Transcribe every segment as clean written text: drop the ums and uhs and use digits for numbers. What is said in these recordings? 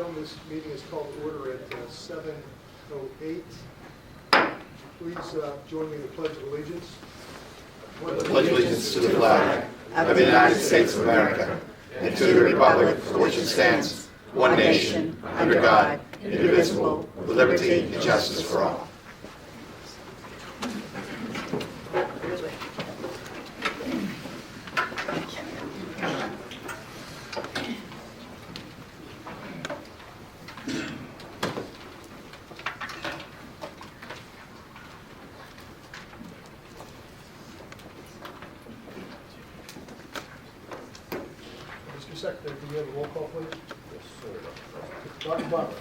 gentlemen, this meeting is called to order at 7:08. Please join me in the Pledge of Allegiance. Pledge allegiance to the flag of the United States of America and to the republic for which it stands, one nation, under God, indivisible, with liberty and justice for all. Mr. Secretary, can we have a roll call, please? Yes, sir. Dr. Butler.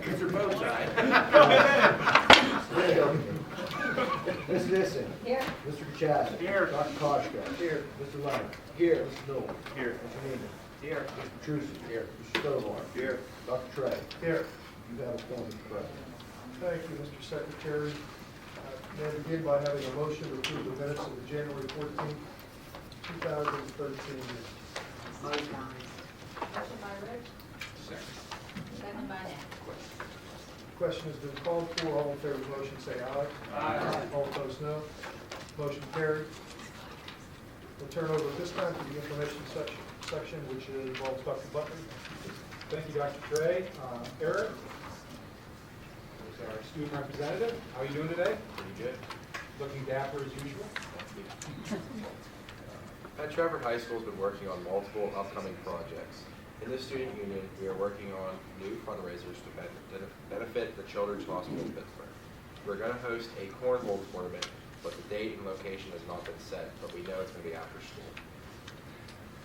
Mr. Bowtie. Ms. Nissen. Here. Mr. Kachasik. Here. Dr. Koshka. Here. Mr. Leonard. Here. Mr. Noel. Here. Mr. Neiman. Here. Mr. Trucy. Here. Mr. Stovall. Here. Dr. Trey. Here. You have a form, Mr. President. Thank you, Mr. Secretary. May I begin by having a motion to approve the minutes of the January 14th, 2013 meeting. Motion by Rich. Second by Nat. Question has been called for. All in favor of the motion, say aye. Aye. All opposed, no. Motion carried. We'll turn over at this time to the information section, which involves Dr. Butler. Thank you, Dr. Trey. Eric, who's our student representative. How are you doing today? Pretty good. Looking dapper as usual. At Trevor High School has been working on multiple upcoming projects. In the student union, we are working on new fundraisers to benefit the Children's Hospital in Pittsburgh. We're going to host a cornhole tournament, but the date and location has not been set, but we know it's going to be after school.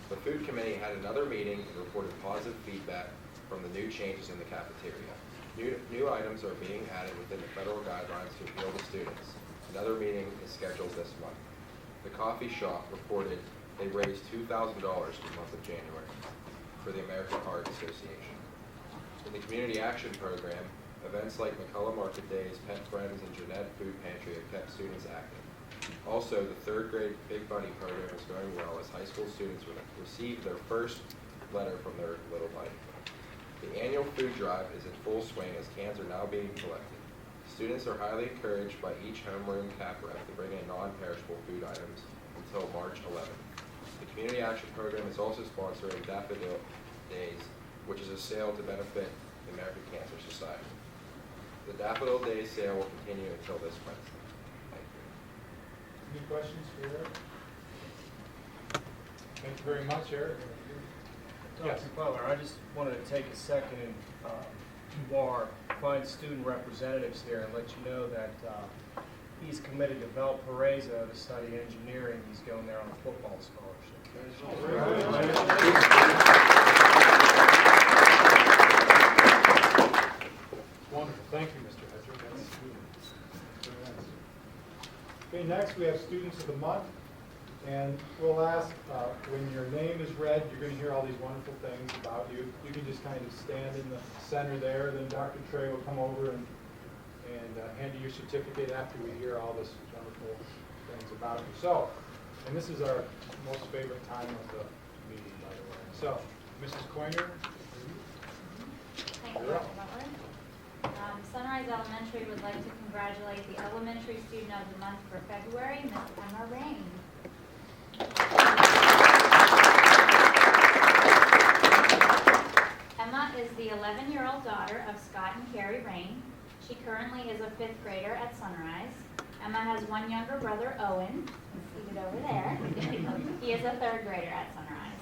The food committee had another meeting and reported positive feedback from the new changes in the cafeteria. New items are being added within the federal guidelines to appeal to students. Another meeting is scheduled this month. The coffee shop reported they raised $2,000 in the month of January for the American Heart Association. In the Community Action Program, events like McCullough Market Days, Pet Friends, and Jeanette Food Pantry have kept students active. Also, the third grade Big Bunny program is going well as high school students receive their first letter from their Little Bunny. The annual food drive is in full swing as cans are now being collected. Students are highly encouraged by each homeroom cap rep to bring in non-perishable food items until March 11th. The Community Action Program is also sponsoring Daffodil Days, which is a sale to benefit the American Cancer Society. The Daffodil Days sale will continue until this Wednesday. Thank you. Any questions for Eric? Thank you very much, Eric. Yes. Dr. Butler, I just wanted to take a second and to our fine student representatives here and let you know that he's committed to Valparaiso to study engineering. He's going there on a football scholarship. Wonderful. Thank you, Mr. Hedrick. That's very nice. Okay, next we have Students of the Month. And we'll ask, when your name is read, you're going to hear all these wonderful things about you. You can just kind of stand in the center there, then Dr. Trey will come over and hand you your certificate after we hear all this wonderful things about you. So, and this is our most favorite time of the meeting, by the way. So, Mrs. Coiner. Thank you, Dr. Butler. Sunrise Elementary would like to congratulate the Elementary Student of the Month for February, Miss Emma Rain. Emma is the 11-year-old daughter of Scott and Carrie Rain. She currently is a 5th grader at Sunrise. Emma has one younger brother, Owen, seated over there. He is a 3rd grader at Sunrise.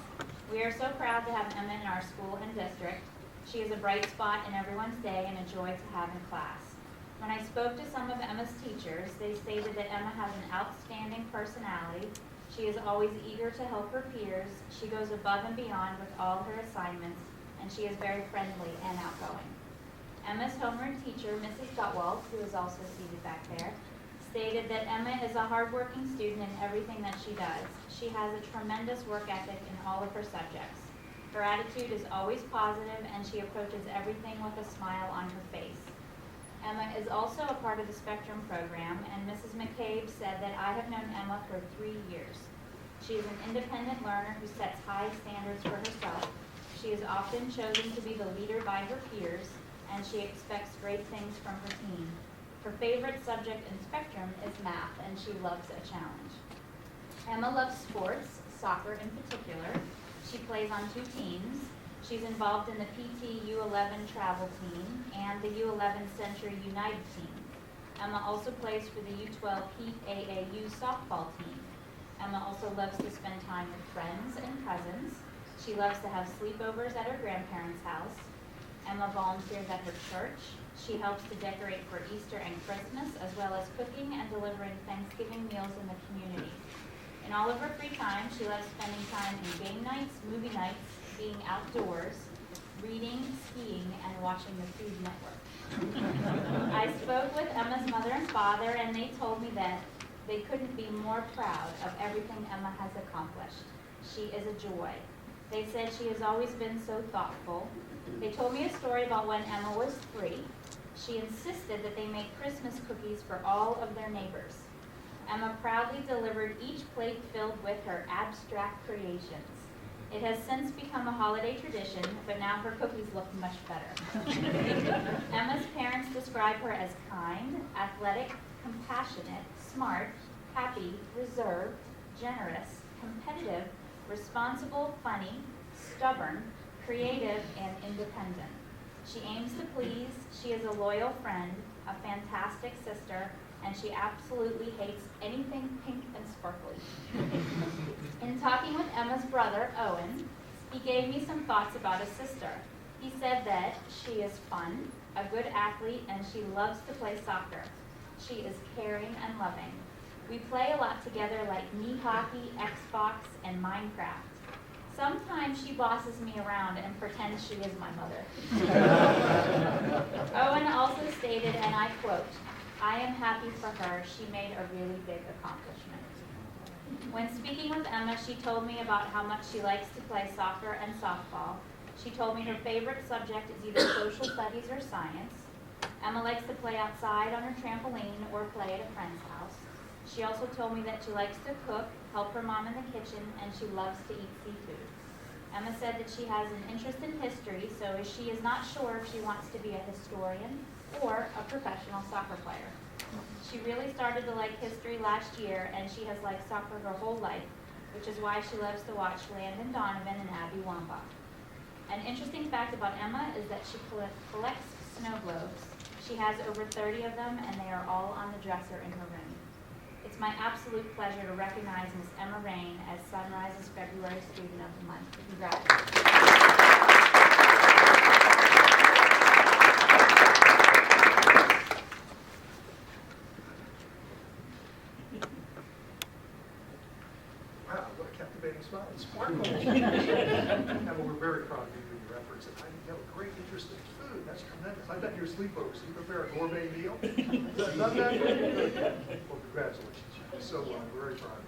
We are so proud to have Emma in our school and district. She is a bright spot in everyone's day and a joy to have in class. When I spoke to some of Emma's teachers, they stated that Emma has an outstanding personality. She is always eager to help her peers. She goes above and beyond with all her assignments, and she is very friendly and outgoing. Emma's homeroom teacher, Mrs. Gutwald, who is also seated back there, stated that Emma is a hardworking student in everything that she does. She has a tremendous work ethic in all of her subjects. Her attitude is always positive, and she approaches everything with a smile on her face. Emma is also a part of the Spectrum program, and Mrs. McCabe said that I have known Emma for 3 years. She is an independent learner who sets high standards for herself. She is often chosen to be the leader by her peers, and she expects great things from her team. Her favorite subject in Spectrum is math, and she loves a challenge. Emma loves sports, soccer in particular. She plays on 2 teams. She's involved in the PT U11 travel team and the U11 Century United team. Emma also plays for the U12 PAAU softball team. Emma also loves to spend time with friends and cousins. She loves to have sleepovers at her grandparents' house. Emma volunteers at her church. She helps to decorate for Easter and Christmas, as well as cooking and delivering Thanksgiving meals in the community. In all of her free time, she loves spending time in game nights, movie nights, being outdoors, reading, skiing, and watching the Food Network. I spoke with Emma's mother and father, and they told me that they couldn't be more proud of everything Emma has accomplished. She is a joy. They said she has always been so thoughtful. They told me a story about when Emma was 3. She insisted that they make Christmas cookies for all of their neighbors. Emma proudly delivered each plate filled with her abstract creations. It has since become a holiday tradition, but now her cookies look much better. Emma's parents describe her as kind, athletic, compassionate, smart, happy, reserved, generous, competitive, responsible, funny, stubborn, creative, and independent. She aims to please, she is a loyal friend, a fantastic sister, and she absolutely hates anything pink and sparkly. In talking with Emma's brother, Owen, he gave me some thoughts about his sister. He said that she is fun, a good athlete, and she loves to play soccer. She is caring and loving. We play a lot together like knee hockey, Xbox, and Minecraft. Sometimes she bosses me around and pretends she is my mother. Owen also stated, and I quote, "I am happy for her. She made a really big accomplishment." When speaking with Emma, she told me about how much she likes to play soccer and softball. She told me her favorite subject is either social studies or science. Emma likes to play outside on her trampoline or play at a friend's house. She also told me that she likes to cook, help her mom in the kitchen, and she loves to eat seafood. Emma said that she has an interest in history, so she is not sure if she wants to be a historian or a professional soccer player. She really started to like history last year, and she has liked soccer her whole life, which is why she loves to watch Landon Donovan and Abby Wambach. An interesting fact about Emma is that she collects snow globes. She has over 30 of them, and they are all on the dresser in her room. It's my absolute pleasure to recognize Ms. Emma Rain as Sunrise's February Student of the Month. Congratulations. Wow, what a captivating smile. Sparkle. Emma, we're very proud of you and your efforts. And you have a great interest in food. That's tremendous. I've done your sleepovers. You prepare a gourmet meal. I've done that. Good. Well, congratulations. You're so well. We're very proud of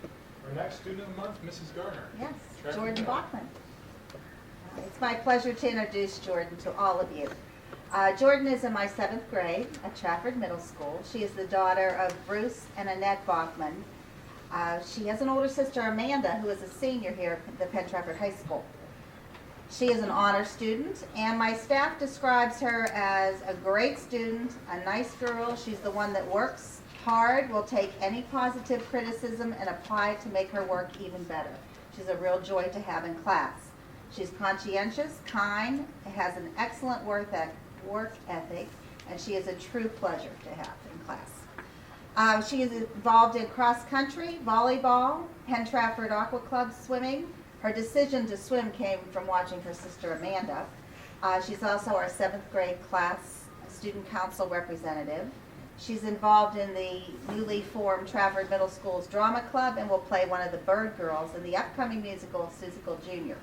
you. Our next student of the month, Mrs. Garner. Yes, Traffic Jordan Bell. Bachman. It's my pleasure to introduce Jordan to all of you. Jordan is in my 7th grade at Trafford Middle School. She is the daughter of Bruce and Annette Bachman. She has an older sister, Amanda, who is a senior here at the Penn Trafford High School. She is an honor student, and my staff describes her as a great student, a nice girl. She's the one that works hard, will take any positive criticism and apply it to make her work even better. She's a real joy to have in class. She's conscientious, kind, has an excellent work ethic, and she is a true pleasure to have in class. She is involved in cross country, volleyball, Penn Trafford Aqua Club swimming. Her decision to swim came from watching her sister Amanda. She's also our 7th grade class student council representative. She's involved in the newly formed Trafford Middle School's drama club and will play one of the Bird Girls in the upcoming musical Seussical Jr.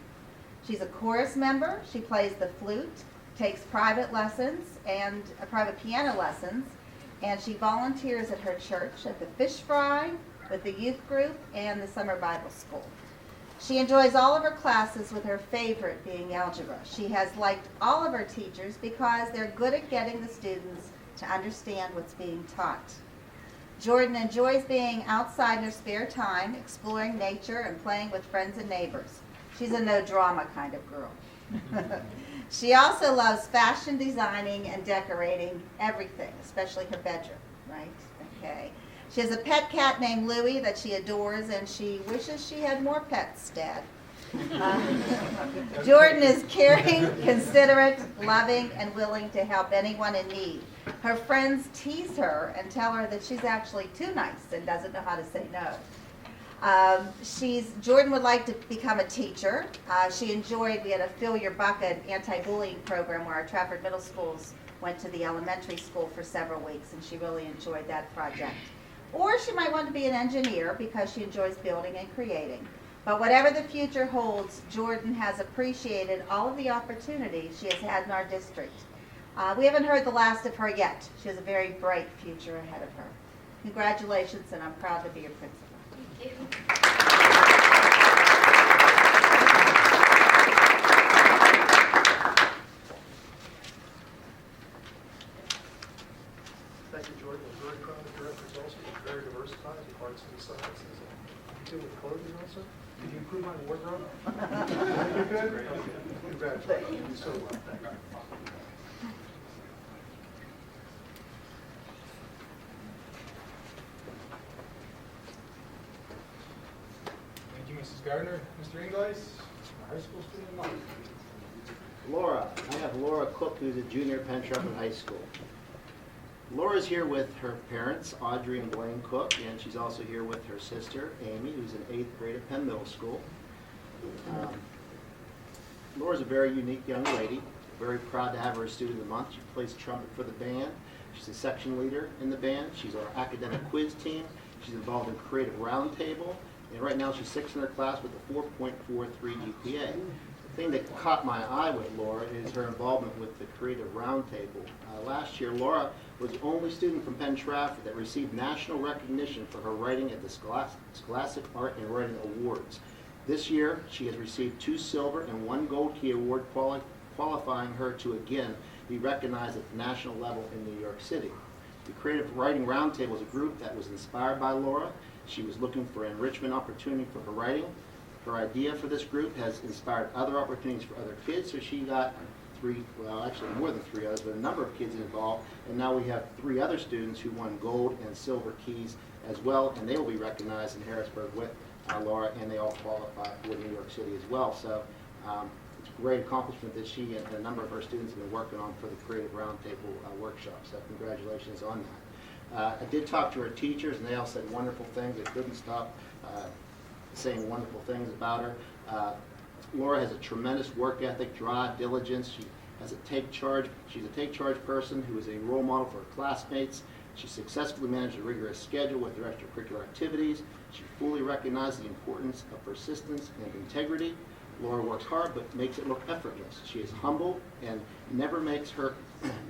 She's a chorus member. She plays the flute, takes private lessons and private piano lessons, and she volunteers at her church at the fish fry, with the youth group, and the summer Bible school. She enjoys all of her classes, with her favorite being algebra. She has liked all of her teachers because they're good at getting the students to understand what's being taught. Jordan enjoys being outside in her spare time, exploring nature and playing with friends and neighbors. She's a no drama kind of girl. She also loves fashion designing and decorating everything, especially her bedroom, right? Okay. She has a pet cat named Louie that she adores, and she wishes she had more pets, Dad. Jordan is caring, considerate, loving, and willing to help anyone in need. Her friends tease her and tell her that she's actually too nice and doesn't know how to say no. Jordan would like to become a teacher. We had a Fill Your Bucket anti-bullying program where our Trafford Middle Schools went to the elementary school for several weeks, and she really enjoyed that project. Or she might want to be an engineer because she enjoys building and creating. But whatever the future holds, Jordan has appreciated all of the opportunities she has had in our district. We haven't heard the last of her yet. She has a very bright future ahead of her. Congratulations, and I'm proud to be your principal. Thank you. Thank you, Jordan. We're very proud of your efforts also. You're very diversified in arts and sciences. You deal with clothing also? Did you improve my wardrobe? You good? Okay. Congratulations. You do so well. Thank you. Thank you, Mrs. Gardner. Mr. Inglis, high school student of mine. Laura. I have Laura Cook, who's a junior at Penn Trafford High School. Laura's here with her parents, Audrey and Blaine Cook, and she's also here with her sister, Amy, who's in 8th grade at Penn Middle School. Laura's a very unique young lady. Very proud to have her as Student of the Month. She plays trumpet for the band. She's a section leader in the band. She's our academic quiz team. She's involved in Creative Roundtable, and right now she's 6th in her class with a 4.43 GPA. The thing that caught my eye with Laura is her involvement with the Creative Roundtable. Last year, Laura was the only student from Penn Trafford that received national recognition for her writing at the Scholastic Art and Writing Awards. This year, she has received 2 silver and 1 gold key award, qualifying her to again be recognized at the national level in New York City. The Creative Writing Roundtable is a group that was inspired by Laura. She was looking for enrichment opportunity for her writing. Her idea for this group has inspired other opportunities for other kids, so she got more than 3 others, but a number of kids involved, and now we have 3 other students who won gold and silver keys as well, and they will be recognized in Harrisburg with Laura, and they all qualify for New York City as well. So it's a great accomplishment that she and a number of her students have been working on for the Creative Roundtable workshop, so congratulations on that. I did talk to her teachers, and they all said wonderful things. They couldn't stop saying wonderful things about her. Laura has a tremendous work ethic, drive, diligence. She's a take charge person who is a role model for her classmates. She successfully managed a rigorous schedule with her extracurricular activities. She fully recognizes the importance of persistence and integrity. Laura works hard but makes it look effortless. She is humble and never makes her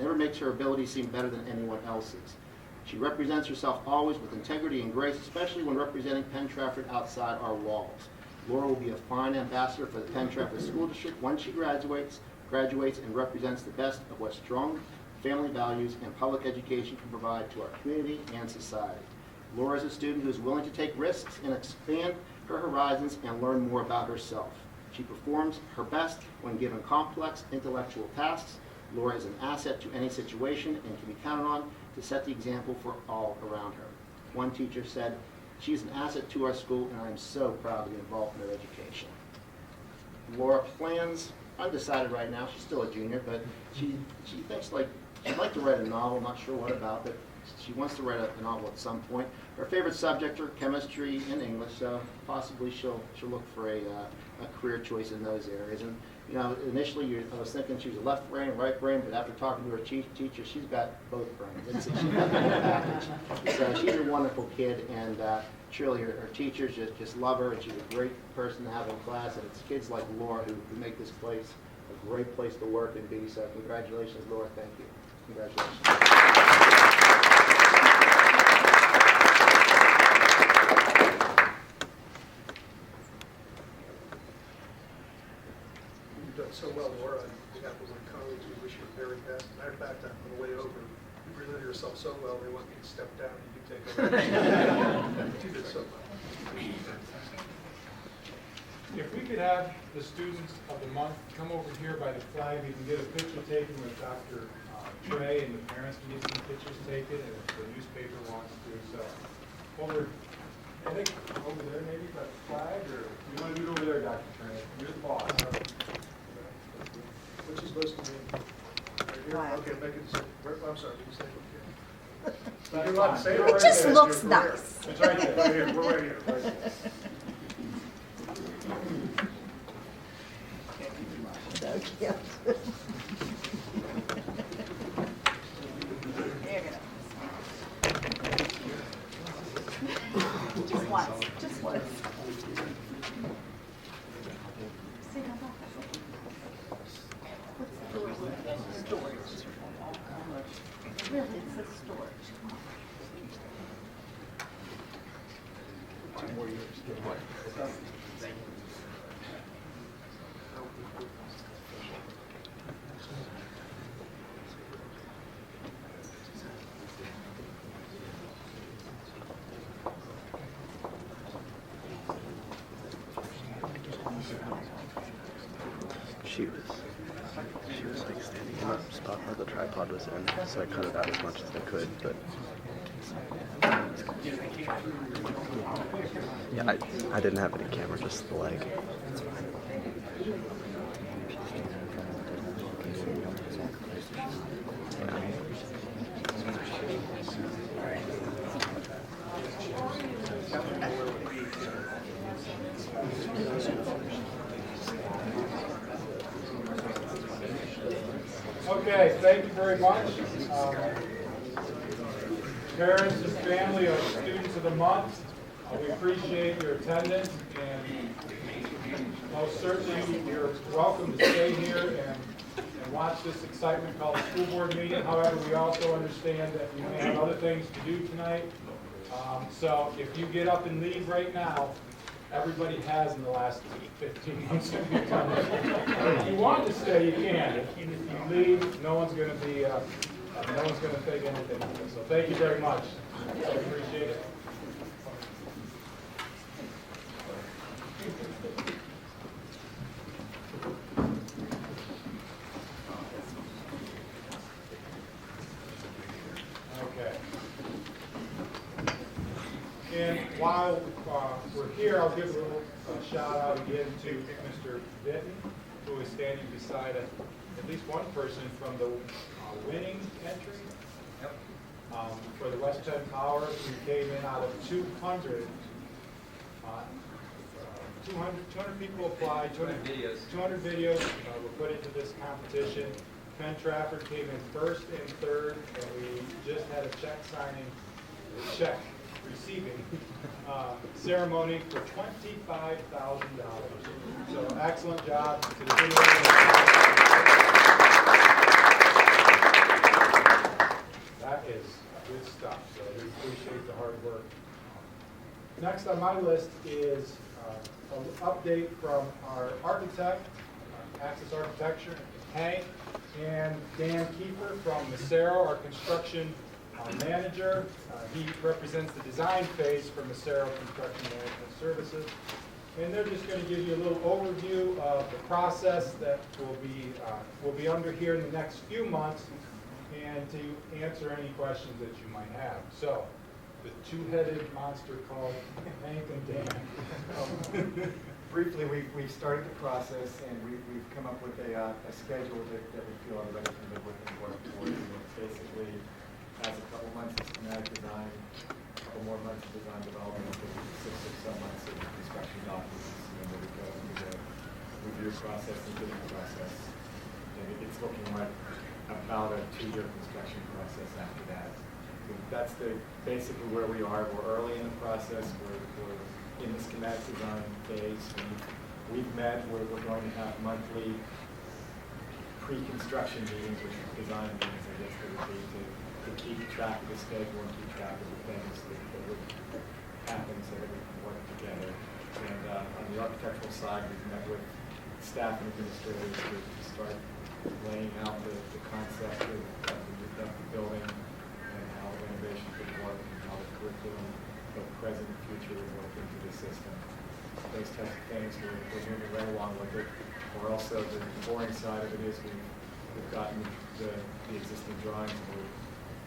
ability seem better than anyone else's. She represents herself always with integrity and grace, especially when representing Penn Trafford outside our walls. Laura will be a fine ambassador for the Penn Trafford School District once she graduates and represents the best of what strong family values and public education can provide to our community and society. Laura is a student who is willing to take risks and expand her horizons and learn more about herself. She performs her best when given complex intellectual tasks. Laura is an asset to any situation and can be counted on to set the example for all around her. One teacher said, "She is an asset to our school, and I am so proud to be involved in her education." Laura plans, undecided right now, she's still a junior, but she thinks she'd like to write a novel, not sure what about, but she wants to write a novel at some point. Her favorite subjects are chemistry and English, so possibly she'll look for a career choice in those areas. And initially I was thinking she was a left brain, right brain, but after talking to her teacher, she's got both brains. She's got the whole package. So she's a wonderful kid, and truly her teachers just love her, and she's a great person to have in class. And it's kids like Laura who make this place a great place to work and be. So congratulations, Laura. Thank you. Congratulations. You've done so well, Laura. On behalf of my colleagues, we wish you the very best. Matter of fact, on the way over, we presented yourself so well, they want me to step down and you take over. You did so well. If we could have the students of the month come over here by the flag, we can get a picture taken with Dr. Trey, and the parents can get some pictures taken, and if the newspaper wants to. So, over, I think over there maybe, by the flag, or you want to do it over there, Dr. Trey? You're the boss. Which is supposed to be right here? Flag. Okay, make it, I'm sorry, did you say okay? That's You're allowed to fine. say You're it. It just there. looks You're right there. nice. It's right there. Right here, we're right here. Right here. So cute. Just once, just once. See how that What's the storage? Really, it's a storage. She was like standing in a spot where the tripod was in, so I cut it out as much as I could, but yeah, I didn't have any camera, just the leg. Okay, thank you very much. Parents and family of students of the month, we appreciate your attendance, and most certainly you're welcome to stay here and watch this excitement called the school board meeting. However, we also understand that you may have other things to do tonight. So if you get up and leave right now, everybody has in the last 15 months to be done. If you want to stay, you can. If you leave, no one's going to be, no one's going to take anything. So thank you very much. I appreciate it. Okay. And while we're here, I'll give a little shout out again to Mr. Vinton, who is standing beside at least one person from the winning entry for the West Penn Power, who came in out of 200. 200 people applied, 200 videos were put into this competition. Penn Trafford came in first and third, and we just had a check receiving ceremony for $25,000. So excellent job to the video. That is good stuff, so we appreciate the hard work. Next on my list is an update from our architect, Access Architecture, Hank, and Dan Kiefer from Macero, our construction manager. He represents the design phase for Macero Construction Management Services. And they're just going to give you a little overview of the process that will be under here in the next few months, and to answer any questions that you might have. So, the two-headed monster called Hank and Dan. Briefly, we've started the process, and we've come up with a schedule that we feel everybody can live with and work towards. And it basically has a couple months of schematic design, a couple more months of design development, and 6 or so months of construction documents, and then we go through the review process and bidding process. And it's looking like about a 2-year construction process after that. So that's basically where we are. We're early in the process. We're in the schematic design phase. We've met. We're going to have monthly pre-construction meetings, which are design meetings, I guess they would be, to keep track of the schedule and keep track of the things that would happen so that we can work together. And on the architectural side, we've met with staff and administrators to start laying out the concept of the building, innovation could work and how the curriculum, both present and future, would work into the system. Those types of things, we're moving right along with it. We're also, the boring side of it is we've gotten the existing drawings, and we're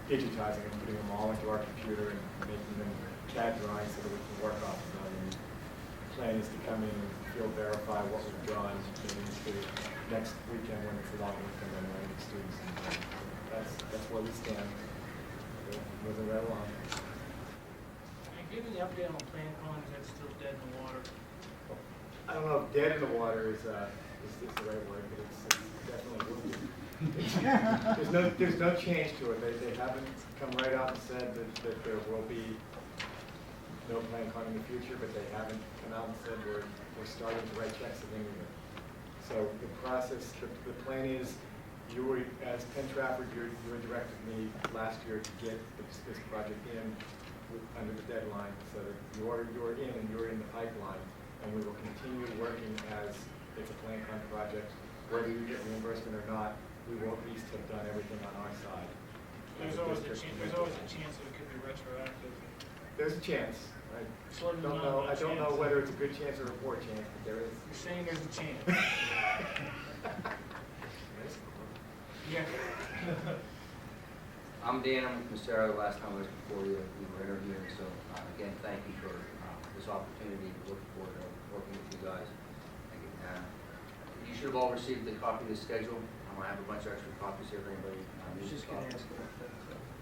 digitizing them, putting them all into our computer and making them CAD drawings so that we can work off of them. And the plan is to come in and field verify what we've drawn into next weekend when it's a long weekend and we're with students. And that's where we stand. We're moving right along. And give me the update on Plan Con, is that still dead in the water? I don't know if dead in the water is the right word, but it's definitely wounded. There's no change to it. They haven't come right out and said that there will be no Plan Con in the future, but they haven't come out and said we're starting to write checks at any of it. So the process, the plan is, you were, as Penn Trafford, you directed me last year to get this project in under the deadline, so that you're in and you're in the pipeline, and we will continue working as it's a Plan Con project. Whether you get reimbursement or not, we will at least have done everything on our side. There's always a chance that it could be retroactive. There's a chance. I Sort of don't not know. a I don't know chance. whether it's a good chance or a poor chance, but there is. You're saying there's a chance. Yeah. I'm Dan, I'm with Sarah. The last time I was before you, we were interviewing, so again, thank you for this opportunity. Looking forward to working with you guys. You should have all received the copy of the schedule. I have a bunch of extra copies here for anybody. Just gonna ask about that.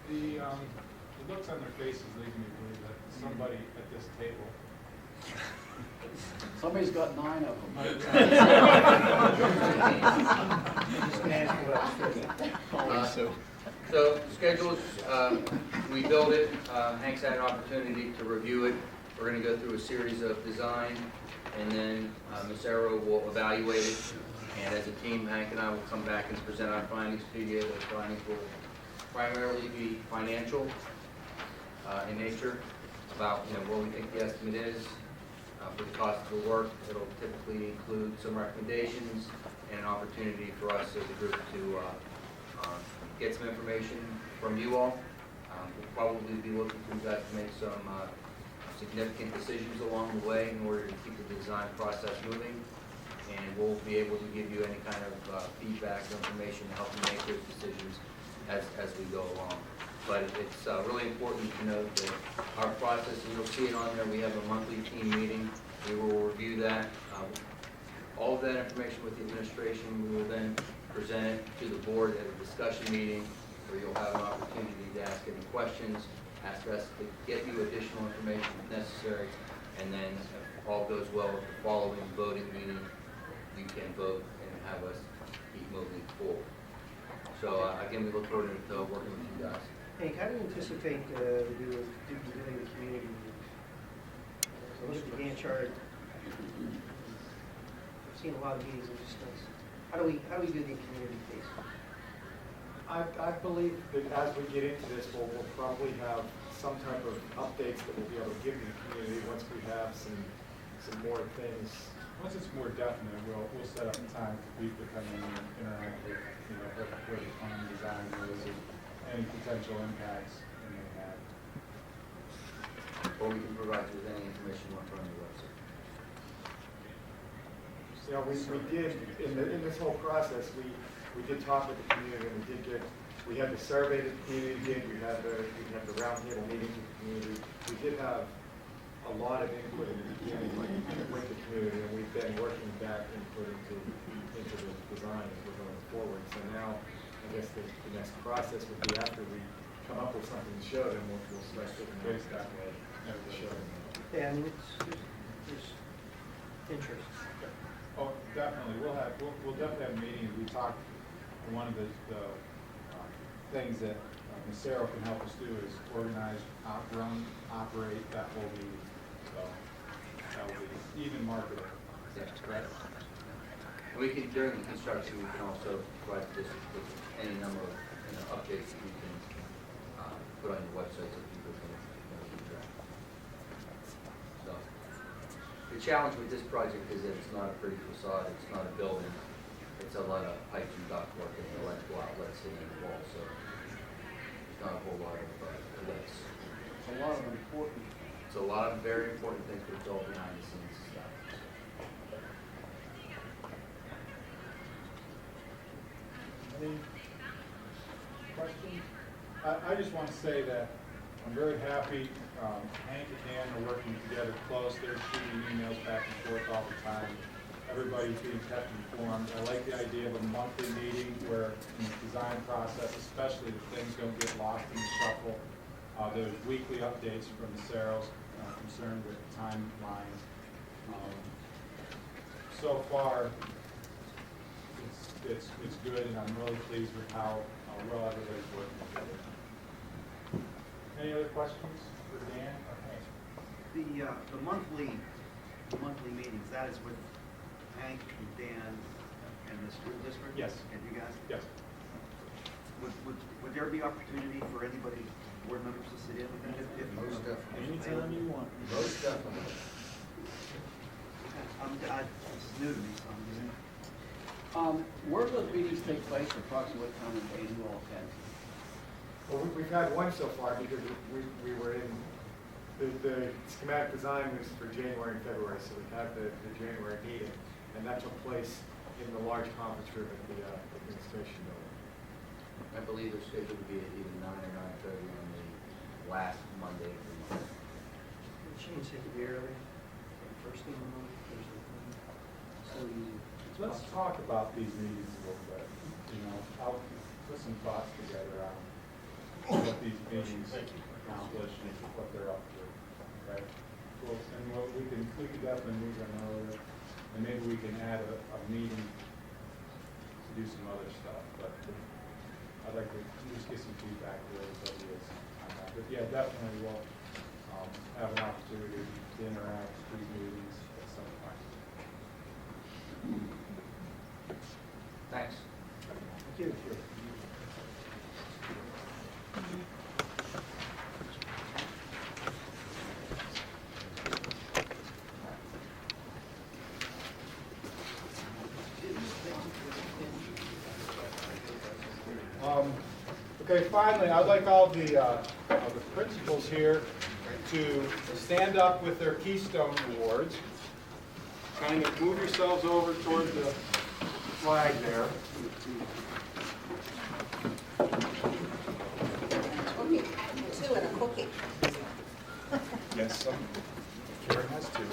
The looks on their faces lead me to believe that somebody at this table. Somebody's got 9 of them. Just gonna ask about it. So schedules, we build it. Hank's had an opportunity to review it. We're going to go through a series of design, and then Ms. Arrow will evaluate it. And as a team, Hank and I will come back and present our findings to you. Those findings will primarily be financial in nature, about what we think the estimate is for the cost of the work. It'll typically include some recommendations and an opportunity for us as a group to get some information from you all. We'll probably be looking for you guys to make some significant decisions along the way in order to keep the design process moving. And we'll be able to give you any kind of feedback or information to help you make those decisions as we go along. But it's really important to note that our process, and you'll see it on there, we have a monthly team meeting. We will review that. All of that information with the administration, we will then present it to the board at a discussion meeting where you'll have an opportunity to ask any questions, ask us to get you additional information if necessary, and then if all goes well at the following voting meeting, you can vote and have us keep moving forward. So again, we look forward to working with you guys. Hank, how do you anticipate doing the community? So look at the Gantt chart. I've seen a lot of meetings, and just how do we do the community piece? I believe that as we get into this, we'll probably have some type of updates that we'll be able to give to the community once we have some more things. Once it's more definite, we'll set up time for people to come in and interact with, what the plan design is and any potential impacts it may have. Or we can provide you with any information you want from the website. We did, in this whole process, we did talk with the community, and we had the survey that the community did, we had the roundtable meetings with the community. We did have a lot of input in the beginning with the community, and we've been working that input into the design as we're going forward. So now, I guess the next process would be after we come up with something to show them, we'll start taking notes that way to show them. Yeah, I mean, there's interest. Oh, definitely. We'll definitely have a meeting. We talked, one of the things that Ms. Sarah can help us do is organize, run, operate that whole meeting. So that will be even marketed. That's correct. And we can, during the construction, we can also provide this with any number of updates that you can put on your website so people can keep track. So, the challenge with this project is that it's not a pretty facade, it's not a building, it's a lot of pipes and ductwork and electrical outlets sitting in the wall. So not a whole lot of lists. It's a lot of important. It's a lot of very important things, but it's all behind the scenes stuff. Any questions? I just want to say that I'm very happy. Hank and Dan are working together close. They're shooting emails back and forth all the time. Everybody's being kept informed. I like the idea of a monthly meeting where in the design process, especially if things don't get lost in the shuffle, there's weekly updates from the Ceros concerned with timelines. So far, it's good, and I'm really pleased with how well everybody's working together. Any other questions for Dan? The monthly meetings, that is with Hank and Dan and the school district? Yes. And you guys? Yes. Would there be opportunity for anybody, board members to sit in with that? if Most definitely. Anytime you want. Most definitely. It's new to me, so I'm just. Where do those meetings take place, approximately what time of day do you all attend? Well, we've had one so far because we were in, the schematic design was for January and February, so we had the January meeting, and that took place in the large conference room at the administration building. I believe they're scheduled to be at either 9 or 9:30 on the last Monday of the month. Change it to be early, first thing in the morning, Thursday. So you, Let's talk about these meetings a little bit. I'll put some thoughts together on what these meetings accomplish and what they're up to. Right? Well, and we can definitely move them earlier, and maybe we can add a meeting to do some other stuff. But I'd like to just get some feedback to everybody on that. But yeah, definitely we'll have an opportunity to interact with these meetings at some point. Thanks. Thank you. Okay, finally, I'd like all the principals here to stand up with their Keystone Awards. Kind of move yourselves over toward the flag there. Cookie, two and a cookie. Yes, Karen has two.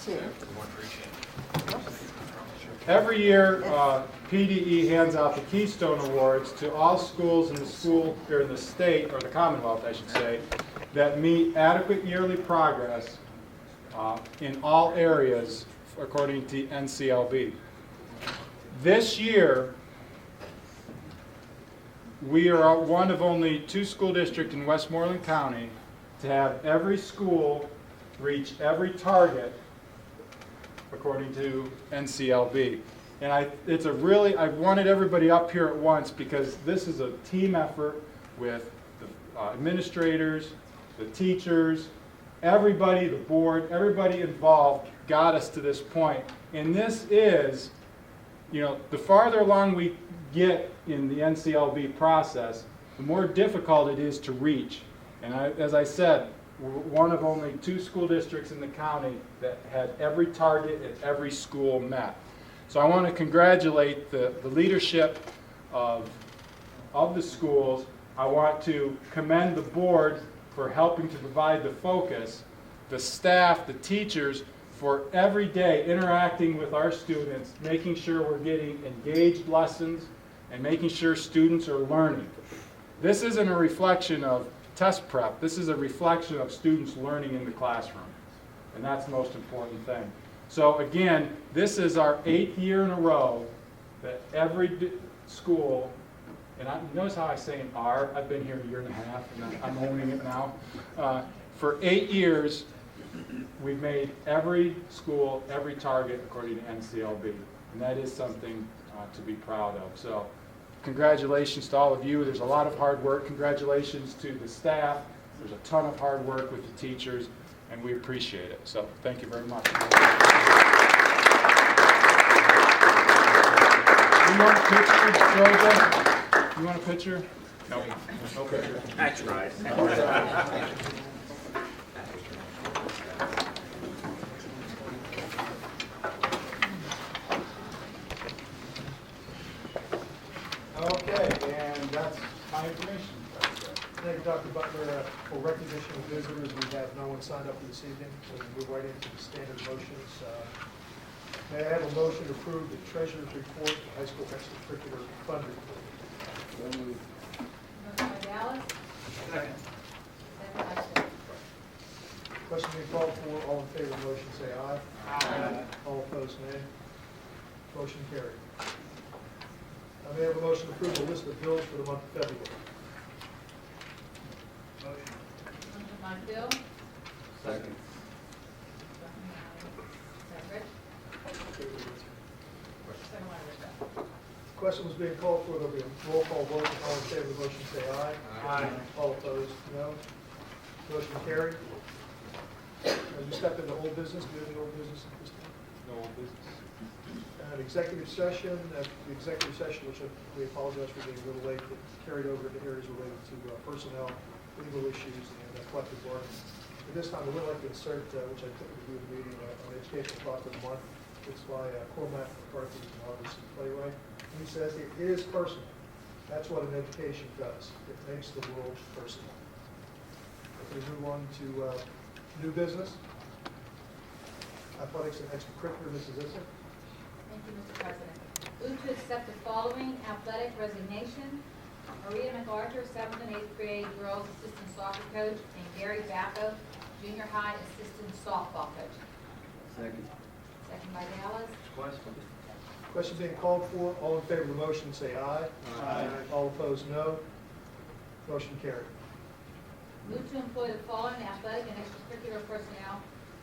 Two. Every year, PDE hands out the Keystone Awards to all schools in the school, or in the state, or the Commonwealth, I should say, that meet adequate yearly progress in all areas according to NCLB. This year, we are one of only 2 school districts in Westmoreland County to have every school reach every target according to NCLB. And I wanted everybody up here at once because this is a team effort with the administrators, the teachers, everybody, the board, everybody involved got us to this point. And this is, the farther along we get in the NCLB process, the more difficult it is to reach. And as I said, we're one of only 2 school districts in the county that had every target at every school met. So I want to congratulate the leadership of the schools. I want to commend the board for helping to provide the focus, the staff, the teachers, for every day interacting with our students, making sure we're getting engaged lessons and making sure students are learning. This isn't a reflection of test prep. This is a reflection of students learning in the classroom. And that's the most important thing. So again, this is our 8th year in a row that every school, and notice how I say an R, I've been here a year and a half and I'm owning it now. For 8 years, we've made every school, every target according to NCLB. And that is something to be proud of. So congratulations to all of you. There's a lot of hard work. Congratulations to the staff. There's a ton of hard work with the teachers, and we appreciate it. So thank you very much. You want a picture, Georgia? You want a picture? That's right. Okay, and that's my information. Thank you, Dr. Butler. For recognition of visitors, we have no one signed up for this evening. We're going to move right into the standard motions. May I have a motion to approve the treasurer's report, the high school extracurricular fund report? Motion by Dallas. Second. Second by Sue. Question being called for, all in favor of the motion, say aye. Aye. All opposed, nay. Motion carried. I may have a motion to approve the list of bills for the month of February. Motion. Motion by Bill. Second. Second by Rich. Second by Rich. Question was being called for, there'll be a roll call vote. All in favor of the motion, say aye. Aye. All opposed, no. Motion carried. As we step into old business, do you have any old business at this time? No old business. An executive session, the executive session, which we apologize for being a little late, but carried over into areas related to personnel, legal issues, and collective bargaining. At this time, I would like to insert, which I typically do in the meeting, an educational thought of the month. It's by Cormac McCarthy, an artist and playwright. He says it is personal. That's what an education does. It makes the world personal. If we move on to new business, athletics and extracurricular, Mrs. Isser. Thank you, Mr. President. Move to accept the following athletic resignation. Maria MacArthur, 7th and 8th grade girls assistant soccer coach, and Gary Backo, junior high assistant softball coach. Second. Second by Dallas. Question. Question being called for. All in favor of the motion, say aye. Aye. All opposed, no. Motion carried. Move to employ the following athletic and extracurricular personnel.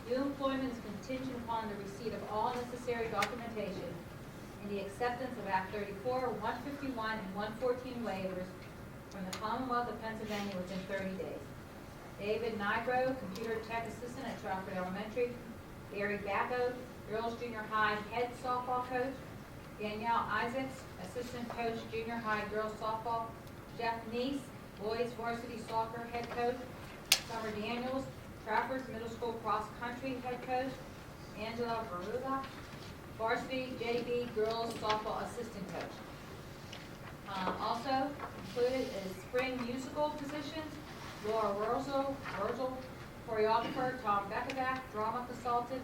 New employment is contingent upon the receipt of all necessary documentation and the acceptance of Act 34, 151, and 114 waivers from the Commonwealth of Pennsylvania within 30 days. David Nigro, computer tech assistant at Trafford Elementary. Gary Backo, girls junior high head softball coach. Danielle Isaacs, assistant coach, junior high girls softball. Jeff Neese, boys varsity soccer head coach. Summer Daniels, Trafford's middle school cross-country head coach. Angela Veruga, varsity JV girls softball assistant coach. Also included is spring musical positions. Laura Virgil, choreographer. Tom Beckeback, drama consultant.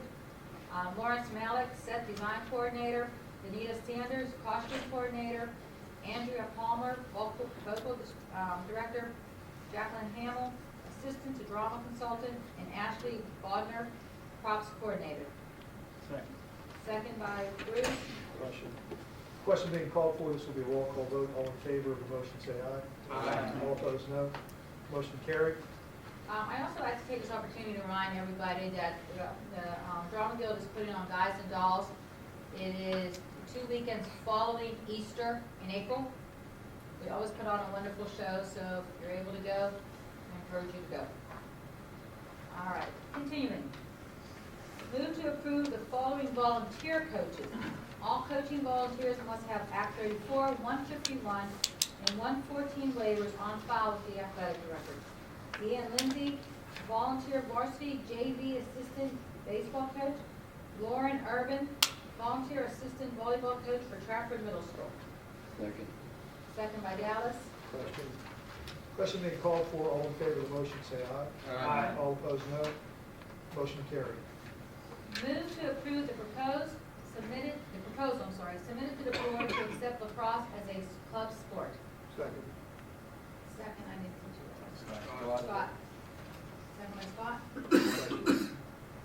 Lawrence Malik, set design coordinator. Danita Sanders, costume coordinator. Andrea Palmer, vocal director. Jacqueline Hamill, assistant to drama consultant, and Ashley Bodner, props coordinator. Second. Second by Bruce. Question being called for. This will be a roll call vote. All in favor of the motion, say aye. Aye. All opposed, no. Motion carried. I also like to take this opportunity to remind everybody that the Drama Guild is putting on Guys and Dolls. It is 2 weekends following Easter in April. We always put on a wonderful show, so if you're able to go, I encourage you to go. All right, continuing. Move to approve the following volunteer coaches. All coaching volunteers must have Act 34, 151, and 114 waivers on file with the athletic director. Ian Lindsay, volunteer varsity JV assistant baseball coach. Lauren Urban, volunteer assistant volleyball coach for Trafford Middle School. Second. Second by Dallas. Question being called for. All in favor of the motion, say aye. Aye. All opposed, no. Motion carried. Move to approve the proposal submitted to the board to accept lacrosse as a club sport. Second. Second, I need to. Scott. Second by Scott.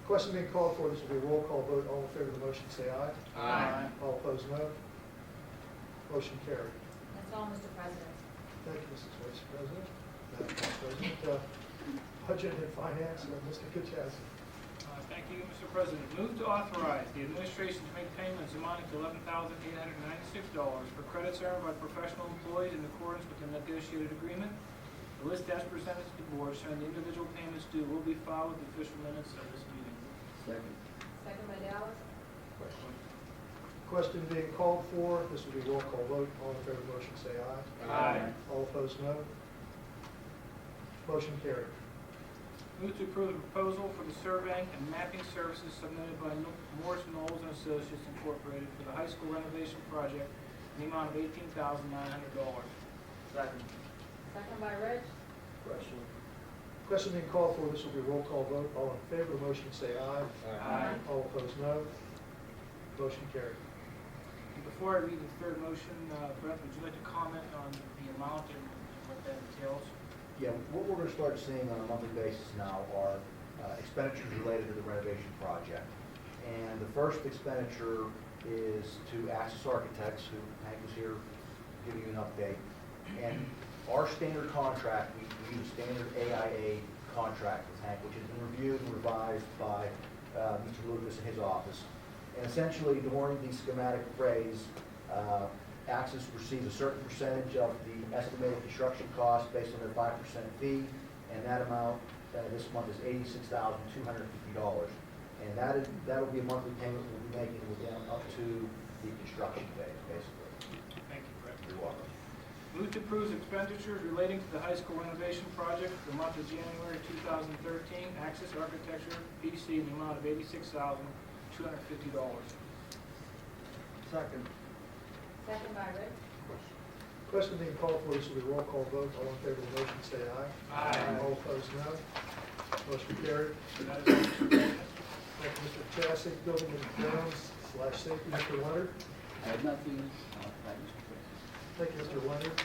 Question being called for. This will be a roll call vote. All in favor of the motion, say aye. Aye. All opposed, no. Motion carried. That's all, Mr. President. Thank you, Mrs. Vice President. Madam Vice President, Budget and Finance, Mr. Kachasik. Thank you, Mr. President. Move to authorize the administration to make payments amounting to $11,896 for credits earned by professional employees in accordance with the negotiated agreement. The list as presented to the board showing the individual payments due will be filed with the official minutes of this meeting. Second. Second by Dallas. Question being called for, this will be roll call vote. All in favor of the motion, say aye. Aye. All opposed, no. Motion carried. Move to approve the proposal for the surveying and mapping services submitted by Morris Knowles and Associates Incorporated for the high school renovation project in the amount of $18,900. Second. Second by Rich. Question. Question being called for, this will be a roll call vote. All in favor of the motion, say aye. Aye. All opposed, no. Motion carried. Before I read the third motion, Brett, would you like to comment on the amount and what that entails? Yeah, what we're going to start seeing on a monthly basis now are expenditures related to the renovation project. And the first expenditure is to Axis Architects, who Hank was here giving you an update. And our standard contract, we use standard AIA contract with Hank, which has been reviewed and revised by Mr. Lucas in his office. And essentially, during the schematic phase, Axis receives a certain percentage of the estimated construction cost based on their 5% fee, and that amount this month is $86,250. And that'll be a monthly payment we'll be making with them up to the construction phase, basically. Thank you, Brett. You're welcome. Move to approve expenditures relating to the high school renovation project for the month of January 2013. Axis Architecture, PC, in the amount of $86,250. Second. Second by Rich. Question being called for, this will be a roll call vote. All in favor of the motion, say aye. Aye. All opposed, no. Motion carried. That is all, Mr. President. Thank you, Mr. Chassie. Building and grounds / safety, Mr. Leonard. I have nothing, thank you, Mr. President. Thank you, Mr. Leonard.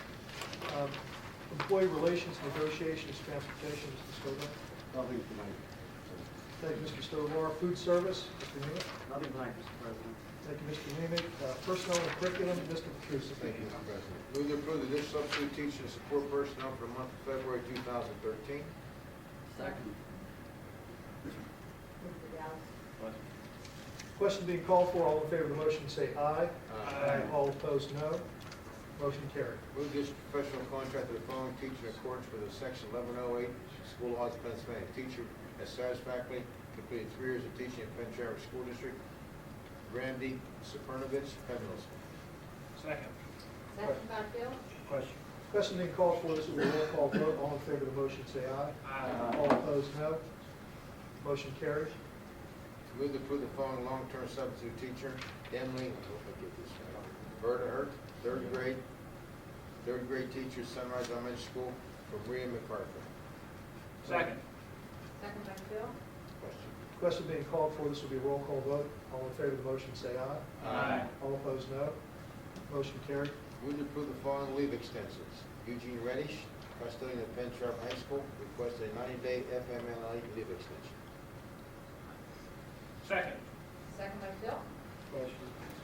Employee relations, negotiations, transportation, Mr. Stovall. Nothing tonight. Thank you, Mr. Stovall. Food service, Mr. Nemick. Nothing tonight, Mr. President. Thank you, Mr. Nemick. Personnel and curriculum, Mr. Petrusi. Thank you, Mr. President. Move to approve the additional substitute teacher and support personnel for the month of February 2013. Second. Question being called for, all in favor of the motion, say aye. Aye. All opposed, no. Motion carried. Move this professional contract to the following teacher in accordance with the section 1108, School Laws, Pennsylvania. Teacher has satisfactorily completed 3 years of teaching at Penn Trafford School District. Randy Supernovich, Penn Middle School. Second. Second by Phil. Question. Question being called for, this will be a roll call vote. All in favor of the motion, say aye. Aye. All opposed, no. Motion carries. Move to approve the following long-term substitute teacher, Emily, I hope I get this right, Berta, third grade teacher, Sunrise Elementary School, for Maria McCarthy. Second. Second by Phil. Question. Question being called for, this will be a roll call vote. All in favor of the motion, say aye. Aye. All opposed, no. Motion carried. Move to approve the following leave extensions. Eugene Reddish, custodian at Penn Trafford High School, requested a 90-day FMLA leave extension. Second. Second by Phil.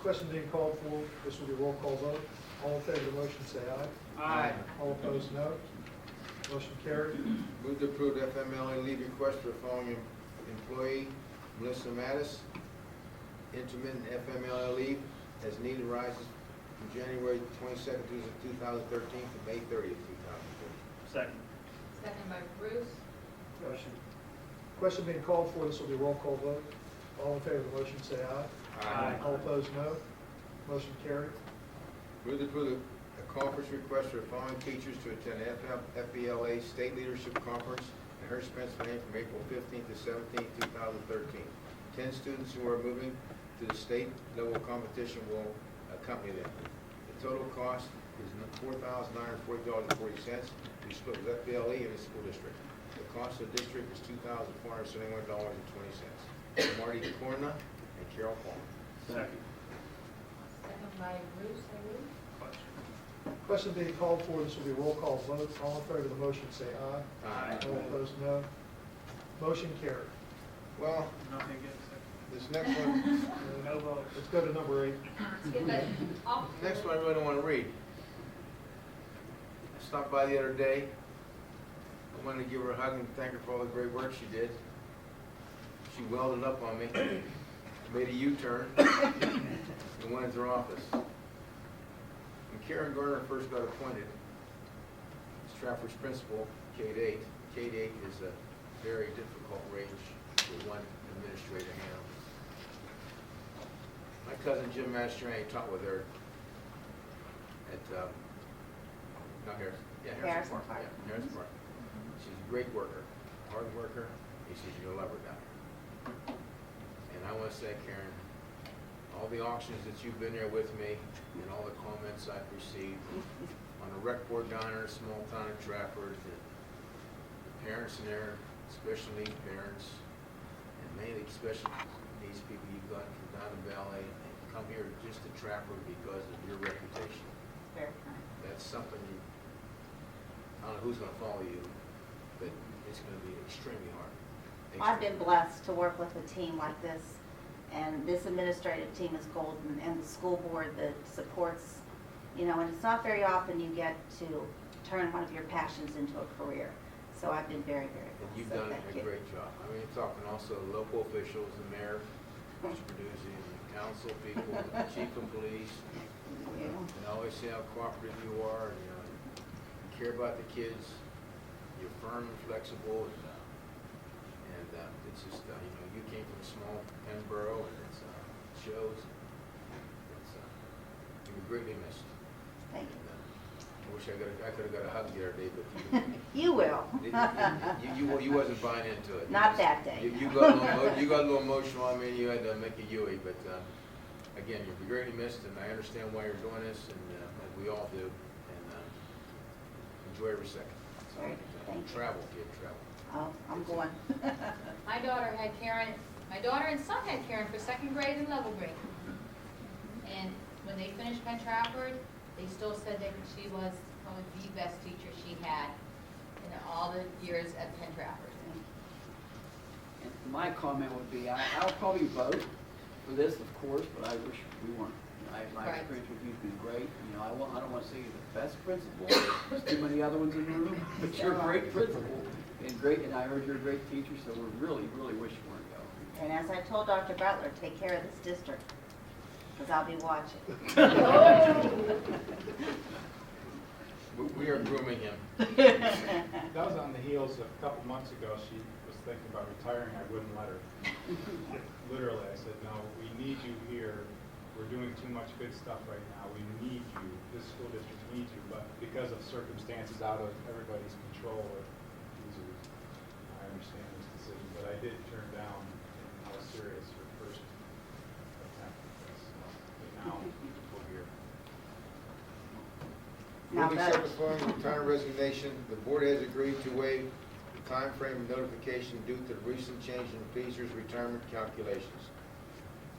Question being called for, this will be a roll call vote. All in favor of the motion, say aye. Aye. All opposed, no. Motion carried. Move to approve the FMLA leave request for the following employee, Melissa Mattis, intermittent FMLA leave as need arises from January 22nd, 2013 to May 30th, 2013. Second. Second by Bruce. Question being called for, this will be a roll call vote. All in favor of the motion, say aye. Aye. All opposed, no. Motion carried. Move to approve a conference request for the following teachers to attend FBLA State Leadership Conference in Hurst, Pennsylvania from April 15th to 17th, 2013. 10 students who are moving to the state level competition will accompany them. The total cost is $4,940.40 to be split with FBLE and the school district. The cost of the district is $2,471.20. Marty Corna and Carol Palmer. Second. Second by Bruce, I believe. Question being called for, this will be a roll call vote. All in favor of the motion, say aye. Aye. All opposed, no. Motion carried. Well, Nothing against this next one, No vote. Let's go to number 8. Let's get that off. next one I really don't want to read. I stopped by the other day. I wanted to give her a hug and thank her for all the great work she did. She welded up on me, made a U-turn, and went into her office. When Karen Garner first got appointed as Trafford's principal, K-8, K-8 is a very difficult range for one administrator to handle. My cousin Jim Mastriani taught with her at, not Harrison, yeah, Harrison Harrison Park. Park. Yeah, Harrison Park. She's a great worker, hard worker, and she's gonna love her down there. And I want to say, Karen, all the auctions that you've been there with me and all the comments I've received on the rec board down there in a small town of Trafford, the parents in there, special needs parents, and many of the special needs people you've gotten from down the valley, and come here just to Trafford because of your reputation. Very kind. That's something you, I don't know who's gonna follow you, but it's gonna be extremely hard. I've been blessed to work with a team like this, and this administrative team is golden, and the school board that supports, you know, and it's not very often you get to turn one of your passions into a career. So I've been very, very And blessed. you've So done thank a you. great job. I mean, talking also local officials, the mayor, Mr. Peduzzi, and the council people, the chief of police. Yeah. And I always see how cooperative you are, and, you know, you care about the kids, you're firm and flexible, and it's just, you know, you came from a small Penborough, and it shows. You were greatly missed. Thank you. I wish I could have got a hug the other day, but You will. you wasn't buying into it. Not that day. You got a little emotional on me, and you had to make a Yui, but again, you're greatly missed, and I understand why you're doing this, and we all do, and enjoy every second. So, Thank you. travel, kid, travel. Oh, I'm going. My daughter and son had Karen for second grade and level grade. And when they finished Penn Trafford, they still said that she was probably the best teacher she had in all the years at Penn Trafford. And my comment would be, I'll probably vote for this, of course, but I wish we weren't. My Right. experience with you has been great. You know, I don't want to say you're the best principal. There's too many other ones in the room, but you're a great principal and great. And I heard you're a great teacher, so we really, really wish you weren't going. And as I told Dr. Butler, take care of this district, because I'll be watching. We are grooming him. That was on the heels of a couple months ago, she was thinking about retiring, I wouldn't let her. Literally, I said, no, we need you here. We're doing too much good stuff right now. We need you. This school district needs you, but because of circumstances out of everybody's control or easily, I understand this decision, but I did turn down, I was serious for the first attempt at this. But now, we're here. Moving separate following retirement resignation, the board has agreed to waive the time frame of notification due to the recent change in Feaser's retirement calculations.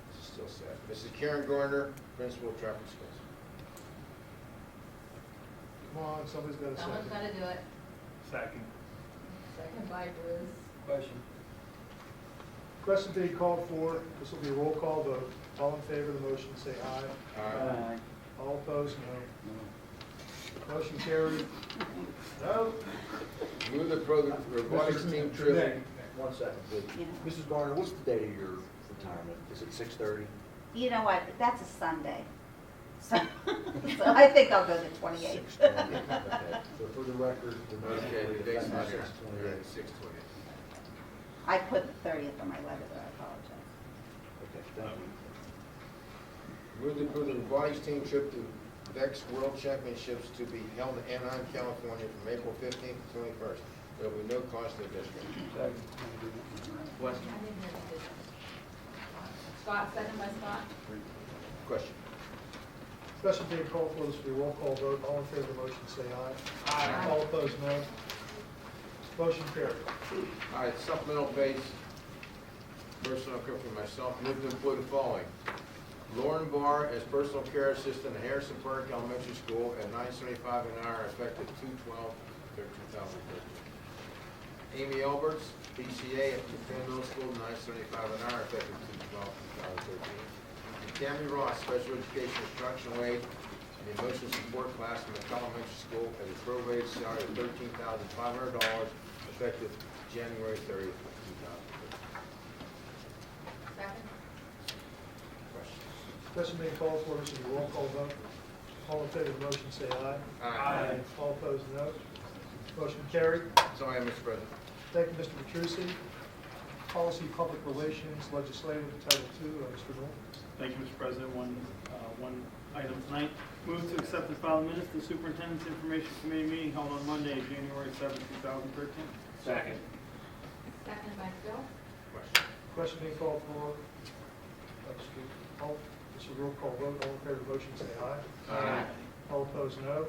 This is still sad. Mrs. Karen Garner, principal of Trafford Schools. Come on, somebody's got to say Someone's it. gotta do it. Second. Second by Bruce. Question? Question being called for, this will be a roll call vote. All in favor of the motion, say aye. Aye. All opposed, no. Motion carried. No. Move the robotics team trip. Nick, 1 second, please. Mrs. Garner, what's the date of your retirement? Is it 6:30? You know what, that's a Sunday. So I think I'll go the 28th. 6:20. Okay. So for the record, the motion Okay, the date's not here. 6:28. 6:20. I put the 30th on my letter, but I apologize. Okay, thank you. Move to approve the robotics team trip to VEX World Championships to be held in Anaheim, California from April 15th to 21st. There will be no cost to the district. Question? I didn't hear the business. Scott, second by Scott. Question? Question being called for, this will be a roll call vote. All in favor of the motion, say aye. Aye. All opposed, no. Motion carried. All right, supplemental base, personal care for myself, move to employ the following. Lauren Barr as personal care assistant at Harrison Park Elementary School at $9.75 an hour effective 2/12/2013. Amy Alberts, PCA at Penn Middle School, $9.75 an hour effective 2/12/2013. And Tammy Ross, special education instructional aide in the emotional support class in the elementary school at a prorated salary of $13,500 effective January 30th, 2013. Second. Questions? Question being called for, this will be a roll call vote. All in favor of the motion, say aye. Aye. All opposed, no. Motion carried. That's all I have, Mr. President. Thank you, Mr. Petrucci. Policy, Public Relations, Legislative, Title II, Mr. Noel. Thank you, Mr. President. One item tonight. Move to accept and file minutes to the Superintendent's Information Committee meeting held on Monday, January 7, 2013. Second. Second by Phil. Question being called for. Mr. Holt, this is a roll call vote. All in favor of the motion, say aye. Aye. All opposed, no.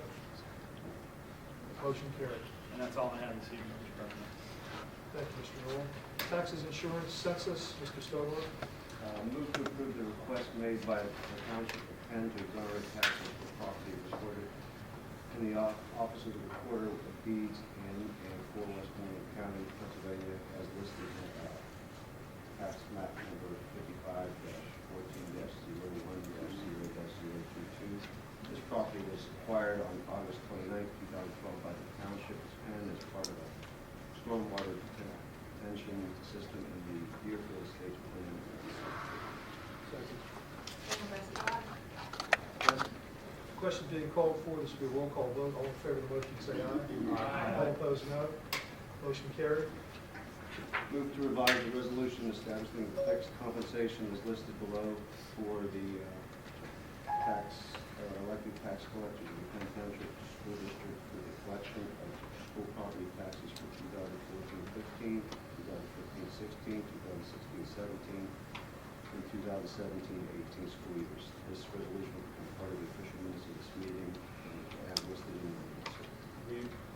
Motion carried. And that's all I have this evening, Mr. President. Thank you, Mr. Noel. Taxes, Insurance, Census, Mr. Stovall. Move to approve the request made by the Township of Penn to exonerate taxes for property recorded in the offices of the Recorder of Deeds and for Westmoreland County, Pennsylvania, as listed in tax map number 55-14-01-0-022. This property was acquired on August 29, 2012 by the Township of Penn as part of a stormwater detention system in the Deerfield Estates plan. Second by Scott. Question being called for. This will be a roll call vote. All in favor of the motion, say aye. Aye. All opposed, no. Motion carried. Move to revise the resolution establishing the fixed compensation as listed below for the elected tax collectors of the Penn Township School District for the collection of school property taxes for 2014-15, 2015-16, 2016-17, and 2017-18 school years. This resolution will become part of the official minutes of this meeting and as listed in the minutes.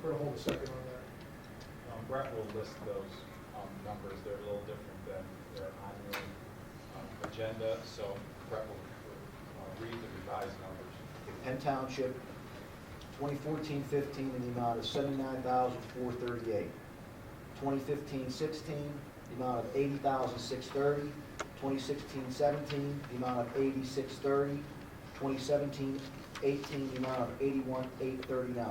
We're going to hold a second on that. Brett will list those numbers. They're a little different than their annual agenda, so Brett will read the revised numbers. Penn Township, 2014-15 in the amount of $79,438. 2015-16, the amount of $80,630. 2016-17, the amount of $86,630. 2017-18, the amount of $81,839.